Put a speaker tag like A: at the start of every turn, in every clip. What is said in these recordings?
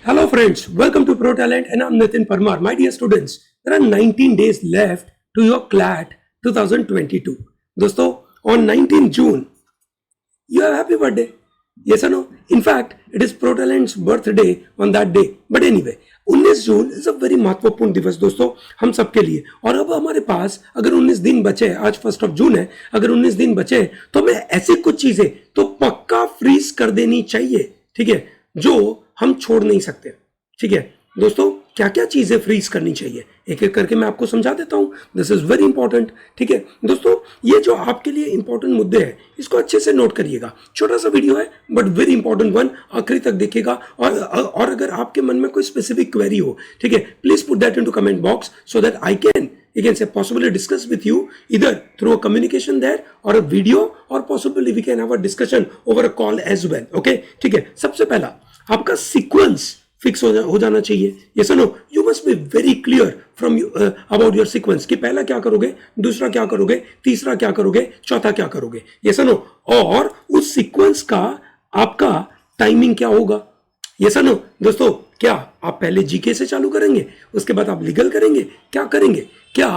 A: Hello friends, welcome to Pro Talent and I'm Nitin Parmar. My dear students, there are 19 days left to your CLAT 2022. दोस्तों, on 19 June, you have happy birthday. Yes or no? In fact, it is Pro Talent's birthday on that day. But anyway, 19 June is a very महत्वपूर्ण दिवस दोस्तों हम सबके लिए। और अब हमारे पास अगर 19 दिन बचे, आज 1 जून है, अगर 19 दिन बचे तो हमें ऐसी कुछ चीजें तो पक्का फ्रीज कर देनी चाहिए, ठीक है, जो हम छोड़ नहीं सकते। ठीक है दोस्तों, क्या क्या चीजें फ्रीज करनी चाहिए एक एक करके मैं आपको समझा देता हूं। This is very important. ठीक है दोस्तों, ये जो आपके लिए इंपॉर्टेंट मुद्दे हैं इसको अच्छे से नोट करिएगा। छोटा सा वीडियो है बट वेरी इंपॉर्टेंट वन, आखिरी तक देखिएगा। और अगर आपके मन में कोई स्पेसिफिक क्वेरी हो, ठीक है, please put that into comment box so that I can again say possibly discuss with you either through a communication there or a video, or possibly we can have a discussion over a call as well. Okay, ठीक है। सबसे पहला आपका sequence fix हो जाना चाहिए। Yes और no, you must be very clear from about your sequence कि पहला क्या करोगे, दूसरा क्या करोगे, तीसरा क्या करोगे, चौथा क्या करोगे। यस और नो, और उस सीक्वेंस का आपका टाइमिंग क्या होगा। यस और नो दोस्तों, क्या आप पहले जीके से चालू करेंगे, उसके बाद आप लीगल करेंगे, क्या करेंगे, क्या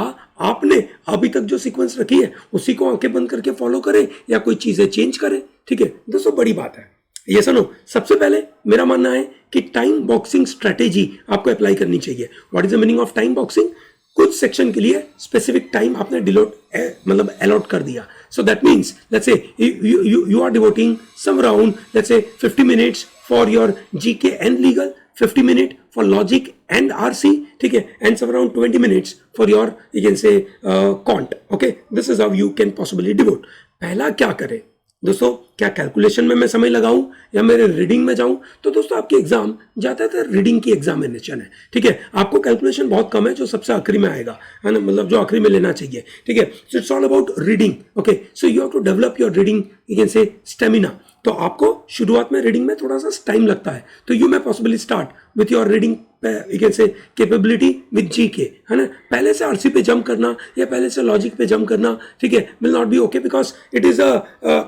A: आपने अभी तक जो सीक्वेंस रखी है उसी को आंखें बंद करके फॉलो करें या कोई चीजें चेंज करें। ठीक है दोस्तों, बड़ी बात है। ये सुनो, सबसे पहले मेरा मानना है कि टाइम बॉक्सिंग स्ट्रेटेजी आपको अप्लाई करनी चाहिए। What is the meaning of time boxing? कुछ सेक्शन के लिए स्पेसिफिक टाइम आपने मतलब अलॉट कर दिया। So that means let's say you are devoting some around let's say 50 minutes for your GK and legal, 50 minute for logic and RC, ठीक है, and some around 20 minutes for your you can say quant. Okay, this is how you can possibly devote. पहला क्या करें दोस्तों, क्या calculation में मैं समय लगाऊं या मेरे रीडिंग में जाऊं? तो दोस्तों आपके एग्जाम ज्यादातर रीडिंग की एग्जामिनेशन है। ठीक है, आपको कैलकुलेशन बहुत कम है जो सबसे आखिरी में आएगा, है ना, मतलब जो आखिरी में लेना चाहिए। ठीक है, so it's all about reading. Okay, so you have to develop your reading you can say stamina. तो आपको शुरुआत में रीडिंग में थोड़ा सा टाइम लगता है, तो you may possibly start with your reading you can से कैपेबिलिटी विद जीके, है ना। पहले से आरसी पे जंप करना या पहले से लॉजिक पे जंप करना, ठीक है, will not be okay, because it is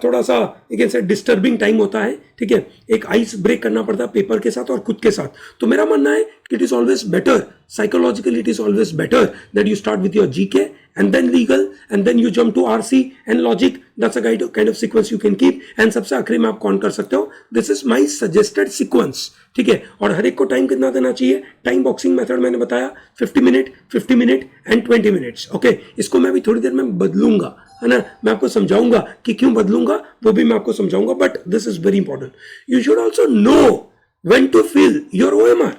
A: थोड़ा सा यू कैन से डिस्टर्बिंग टाइम होता है। ठीक है, एक आइस ब्रेक करना पड़ता है पेपर के साथ और खुद के साथ। तो मेरा मानना है कि it is always better, psychologically it is always better that you start with your GK and then legal and then you jump to RC and logic. That's a kind of sequence you can keep, and सबसे आखिरी में आप कौन कर सकते हो। This is my suggested sequence. ठीक है, और हर एक को टाइम कितना देना चाहिए? टाइम बॉक्सिंग मेथड मैंने बताया 50 minute, 50 minute and 20 minutes. Okay, इसको मैं भी थोड़ी देर में बदलूंगा, है ना, मैं आपको समझाऊंगा कि क्यों बदलूंगा, वो भी मैं आपको समझाऊंगा, but this is very important. You should also know when to fill your OMR।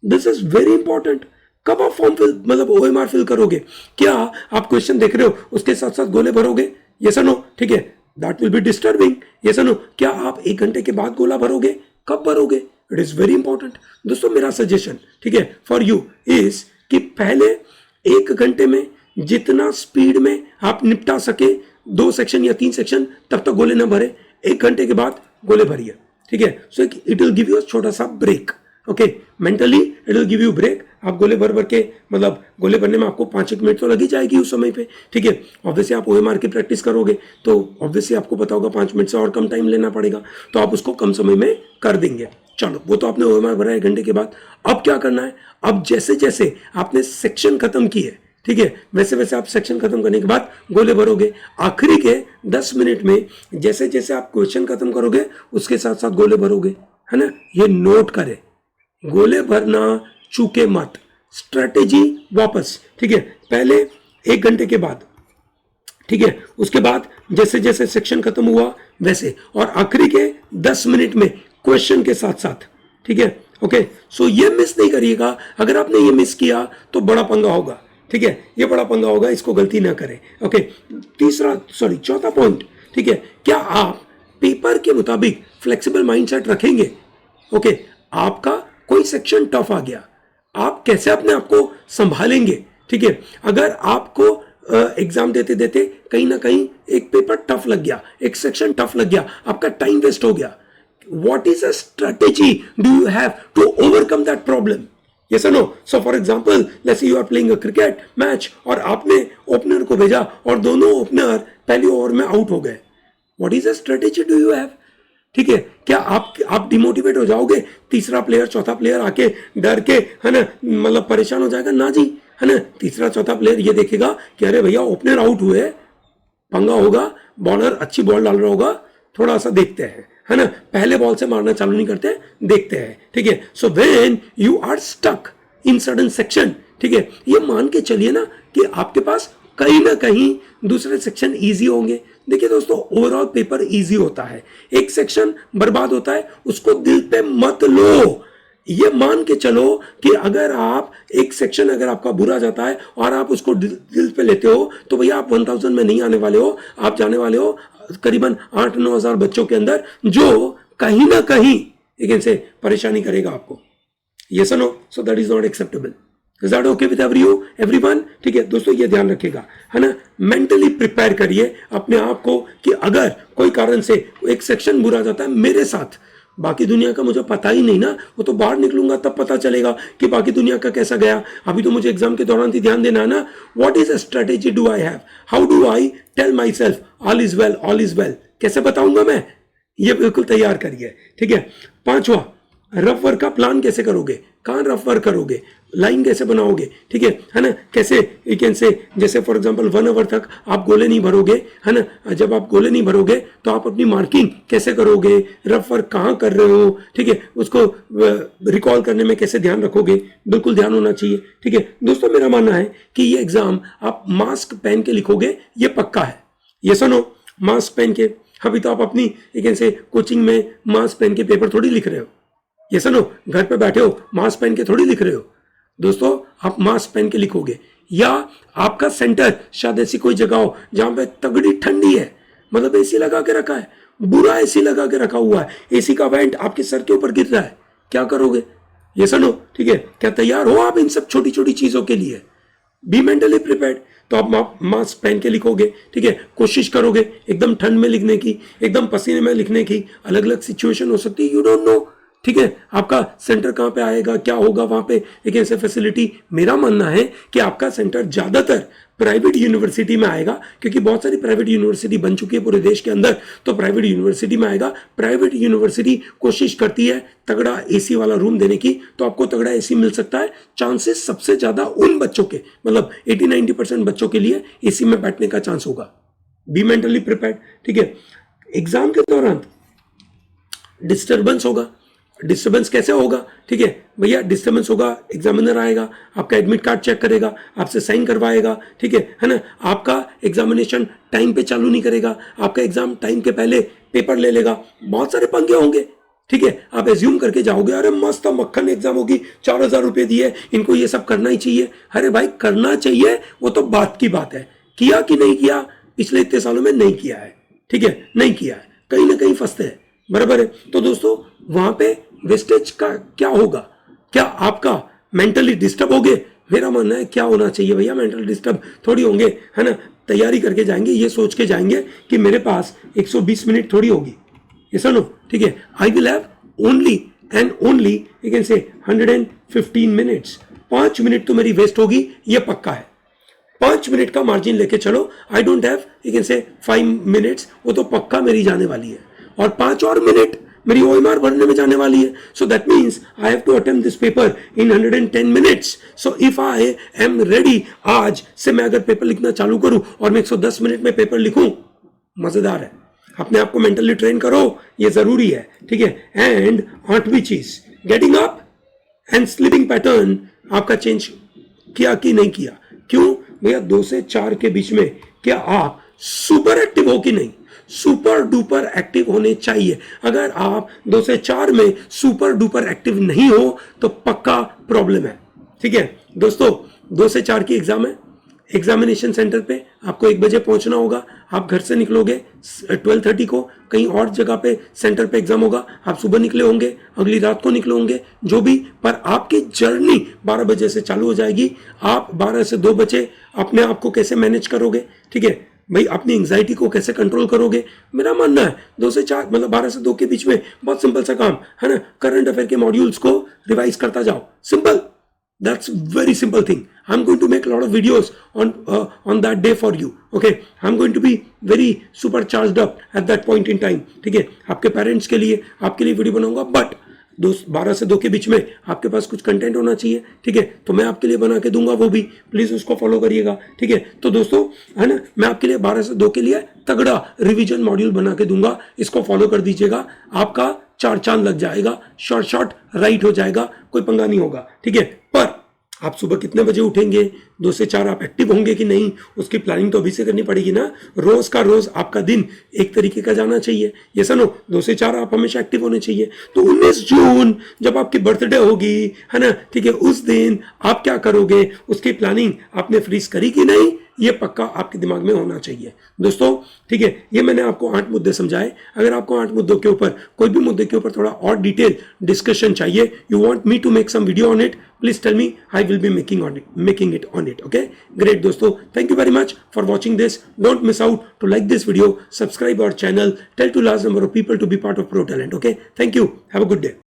A: This is very important. कब आप फॉर्म फिल मतलब OMR फिल करोगे? क्या आप क्वेश्चन देख रहे हो उसके साथ साथ गोले भरोगे? यस और नो, ठीक है, that will be disturbing. Yes और नो, क्या आप 1 घंटे के बाद गोला भरोगे? कब भरोगे? इट इज वेरी इंपॉर्टेंट दोस्तों। मेरा सजेशन, ठीक है, फॉर यू इज कि पहले 1 घंटे में जितना स्पीड में आप निपटा सके 2 सेक्शन या 3 सेक्शन, तब तक गोले ना भरे। 1 घंटे के बाद गोले भरिए। ठीक है, so it will give you छोटा सा break. Okay, mentally it will give you break. आप गोले भर भर के मतलब गोले भरने में आपको 5-1 मिनट तो लगी जाएगी उस समय पे। ठीक है, ऑब्वियसली आप OMR की प्रैक्टिस करोगे तो ऑब्वियसली आपको पता होगा 5 मिनट से और कम टाइम लेना पड़ेगा, तो आप उसको कम समय में कर देंगे। चलो, वो तो आपने OMR भरा 1 घंटे के बाद। अब क्या करना है? अब जैसे जैसे आपने सेक्शन खत्म किए, ठीक है, वैसे वैसे आप सेक्शन खत्म करने के बाद गोले भरोगे। आखिरी के 10 मिनट में जैसे जैसे आप क्वेश्चन खत्म करोगे उसके साथ साथ गोले भरोगे, है ना। ये नोट करें, गोले भरना चूके मत। स्ट्रेटेजी वापस, ठीक है, पहले 1 घंटे के बाद, ठीक है, उसके बाद जैसे जैसे सेक्शन खत्म हुआ वैसे, और आखिरी के 10 मिनट में क्वेश्चन के साथ साथ। ठीक है, ओके, सो ये मिस नहीं करिएगा। अगर आपने ये मिस किया तो बड़ा पंगा होगा। ठीक है, ये बड़ा पंगा होगा, इसको गलती ना करें। ओके, चौथा पॉइंट, ठीक है, क्या आप पेपर के मुताबिक फ्लेक्सिबल माइंडसेट रखेंगे? ओके, आपका कोई सेक्शन टफ आ गया, आप कैसे अपने आप को संभालेंगे? ठीक है, अगर आपको एग्जाम देते देते कहीं ना कहीं एक पेपर टफ लग गया, एक सेक्शन टफ लग गया, आपका टाइम वेस्ट हो गया, what is a strategy do you have to overcome that problem? Yes or no? So for example, let's say you are playing a cricket match और आपने ओपनर को भेजा और दोनों ओपनर पहली ओवर में आउट हो गए। What is a strategy do you have? ठीक है, क्या आप डिमोटिवेट हो जाओगे? तीसरा प्लेयर चौथा प्लेयर आके डर के, है ना, मतलब परेशान हो जाएगा? ना जी, है ना। तीसरा चौथा प्लेयर ये देखेगा कि अरे भैया ओपनर आउट हुए, पंगा होगा, बॉलर अच्छी बॉल डाल रहा होगा, थोड़ा सा देखते हैं, है ना, पहले बॉल से मारना चालू नहीं करते, देखते हैं, ठीक है। So when you are stuck in sudden section, ठीक है, ये मान के चलिए ना कि आपके पास कहीं ना कहीं दूसरे सेक्शन इजी होंगे। देखिए दोस्तों, ओवरऑल पेपर इजी होता है, एक सेक्शन बर्बाद होता है, उसको दिल पे मत लो। ये मान के चलो कि अगर आप एक सेक्शन अगर आपका बुरा जाता है और आप उसको दिल पे लेते हो तो भैया आप 1000 में नहीं आने वाले हो, आप जाने वाले हो करीबन 8-9 हजार बच्चों के अंदर, जो कहीं ना कहीं एक इनसे परेशानी करेगा आपको। यस और no? So that is not acceptable. Is that okay with everyone? ठीक है दोस्तों, ये ध्यान रखिएगा, है ना। मेंटली प्रिपेयर करिए अपने आप को कि अगर कोई कारण से एक सेक्शन बुरा जाता है मेरे साथ, बाकी दुनिया का मुझे पता ही नहीं ना, वो तो बाहर निकलूंगा तब पता चलेगा कि बाकी दुनिया का कैसा गया। अभी तो मुझे एग्जाम के दौरान ही ध्यान देना है ना। What is a strategy do I have? How do I tell myself all is well, all is well? कैसे बताऊंगा मैं? ये बिल्कुल तैयार करिए, ठीक है। पांचवा, रफ वर्क का प्लान कैसे करोगे? कहाँ रफ वर्क करोगे? लाइन कैसे बनाओगे? ठीक है ना। कैसे यू कैन से, जैसे फॉर एग्जांपल 1 आवर तक आप गोले नहीं भरोगे, है ना। जब आप गोले नहीं भरोगे तो आप अपनी मार्किंग कैसे करोगे? रफ वर्क कहाँ कर रहे हो? ठीक है, उसको रिकॉल करने में कैसे ध्यान रखोगे? बिल्कुल ध्यान होना चाहिए, ठीक है दोस्तों। मेरा मानना है कि ये एग्जाम आप मास्क पहन के लिखोगे, ये पक्का है। ये सुनो, मास्क पहन के, अभी तो आप अपनी एक ऐसे कोचिंग में मास्क पहन के पेपर थोड़ी लिख रहे हो। ये सुनो, घर पे बैठे हो मास्क पहन के थोड़ी लिख रहे हो दोस्तों, आप मास्क पहन के लिखोगे। या आपका सेंटर शायद ऐसी कोई जगह हो जहां पे तगड़ी ठंडी है, मतलब एसी लगा के रखा है, बुरा एसी लगा के रखा हुआ है, एसी का वेंट आपके सर के ऊपर गिर रहा है, क्या करोगे? ये सुनो, ठीक है, क्या तैयार हो आप इन सब छोटी छोटी चीजों के लिए? Be mentally prepared. तो आप मास्क पहन के लिखोगे, ठीक है। कोशिश करोगे एकदम ठंड में लिखने की, एकदम पसीने में लिखने की, अलग अलग सिचुएशन हो सकती है, यू डोंट नो, ठीक है। आपका सेंटर कहाँ पे आएगा, क्या होगा वहां पे, एक ऐसे फैसिलिटी। मेरा मानना है कि आपका सेंटर ज्यादातर प्राइवेट यूनिवर्सिटी में आएगा, क्योंकि बहुत सारी प्राइवेट यूनिवर्सिटी बन चुकी है पूरे देश के अंदर, तो प्राइवेट यूनिवर्सिटी में आएगा। प्राइवेट यूनिवर्सिटी कोशिश करती है तगड़ा एसी वाला रूम देने की, तो आपको तगड़ा एसी मिल सकता है। चांसेस सबसे ज्यादा उन बच्चों के, मतलब 80-90% बच्चों के लिए एसी में बैठने का चांस होगा। बी मेंटली प्रिपेयर्ड, ठीक है। एग्जाम के दौरान डिस्टर्बेंस होगा। डिस्टर्बेंस कैसे होगा? ठीक है भैया, डिस्टर्बेंस होगा, एग्जामिनर आएगा, आपका एडमिट कार्ड चेक करेगा, आपसे साइन करवाएगा, ठीक है ना। आपका एग्जामिनेशन टाइम पे चालू नहीं करेगा, आपका एग्जाम टाइम के पहले पेपर ले लेगा, बहुत सारे पंगे होंगे, ठीक है। आप एज्यूम करके जाओगे, अरे मस्त मक्खन एग्जाम होगी, 4000 रुपये दिए, इनको ये सब करना ही चाहिए। अरे भाई करना चाहिए, वो तो बात की बात है, किया कि नहीं किया, पिछले इतने सालों में नहीं किया है, ठीक है, नहीं किया है, कहीं ना कहीं फंसते हैं, बराबर है। तो दोस्तों वहां पे वेस्टेज का क्या होगा? क्या आपका मेंटली डिस्टर्ब होगे? मेरा मानना है क्या होना चाहिए भैया, मेंटल डिस्टर्ब थोड़ी होंगे, है ना। तैयारी करके जाएंगे, ये सोच के जाएंगे कि मेरे पास 120 मिनट थोड़ी होगी, ये सुनो, ठीक है। I will have only and only you can से 115 मिनट्स। 5 मिनट तो मेरी वेस्ट होगी, ये पक्का है। 5 मिनट का मार्जिन लेके चलो, I don't have you can से 5 मिनट्स, वो तो पक्का मेरी जाने वाली है, और 5 और मिनट मेरी OMR भरने में जाने वाली है। So that means I have to attempt this paper in 110 minutes. So if I am ready, आज से मैं अगर पेपर लिखना चालू करूं और मैं 110 मिनट में पेपर लिखूं, मजेदार है। अपने आप को मेंटली ट्रेन करो, ये जरूरी है, ठीक है। एंड 8वीं चीज, getting up and sleeping pattern आपका चेंज किया कि नहीं किया? क्यों भैया? 2 से 4 के बीच में क्या आप सुपर एक्टिव हो कि नहीं? सुपर डुपर एक्टिव होने चाहिए। अगर आप 2 से 4 में सुपर डुपर एक्टिव नहीं हो तो पक्का प्रॉब्लम है, ठीक है दोस्तों। 2 से 4 की एग्जाम है, एग्जामिनेशन सेंटर पे आपको 1 बजे पहुंचना होगा। आप घर से निकलोगे 12:30 को, कहीं और जगह पे सेंटर पे एग्जाम होगा, आप सुबह निकले होंगे, अगली रात को निकले होंगे, जो भी, पर आपकी जर्नी 12 बजे से चालू हो जाएगी। आप 12 से 2 बजे अपने आप को कैसे मैनेज करोगे, ठीक है भाई, अपनी एंग्जाइटी को कैसे कंट्रोल करोगे? मेरा मानना है 2 से 4 मतलब 12 से 2 के बीच में बहुत सिंपल सा काम है ना, करंट अफेयर के मॉड्यूल्स को रिवाइज करता जाओ, simple, That's very simple thing. I'm going to make a lot of videos on that day for you. Okay, I'm going to be very supercharged up at that point in time. ठीक है, आपके parents के लिए, आपके लिए video बनाऊंगा, but 12 से 2 के बीच में आपके पास कुछ कंटेंट होना चाहिए. ठीक है, तो मैं आपके लिए बना के दूंगा, वो भी प्लीज उसको फॉलो करिएगा. ठीक है, तो दोस्तों है ना, मैं आपके लिए 12 से 2 के लिए तगड़ा रिवीजन मॉड्यूल बना के दूंगा. इसको फॉलो कर दीजिएगा, आपका 4 चांद लग जाएगा, शॉर्ट राइट हो जाएगा, कोई पंगा नहीं होगा. ठीक है, पर आप सुबह कितने बजे उठेंगे, 2 से 4 आप एक्टिव होंगे कि नहीं, उसकी प्लानिंग तो अभी से करनी पड़ेगी ना. रोज का रोज आपका दिन एक तरीके का जाना चाहिए. ये सुनो, 2 से 4 आप हमेशा एक्टिव होने चाहिए. तो 19 जून जब आपकी बर्थडे होगी, है ना, ठीक है, उस दिन आप क्या करोगे, उसकी प्लानिंग आपने फ्रीज करी कि नहीं, ये पक्का आपके दिमाग में होना चाहिए दोस्तों. ठीक है, ये मैंने आपको 8 मुद्दे समझाए. अगर आपको 8 मुद्दों के ऊपर, कोई भी मुद्दे के ऊपर थोड़ा और डिटेल डिस्कशन चाहिए, you want me to make some video on it, please tell me, I will be making it on it. Okay, great दोस्तों, thank you very much for watching this. Don't miss out to like this video, subscribe our channel, tell to large number of people to be part of pro talent. Okay, thank you, have a good day.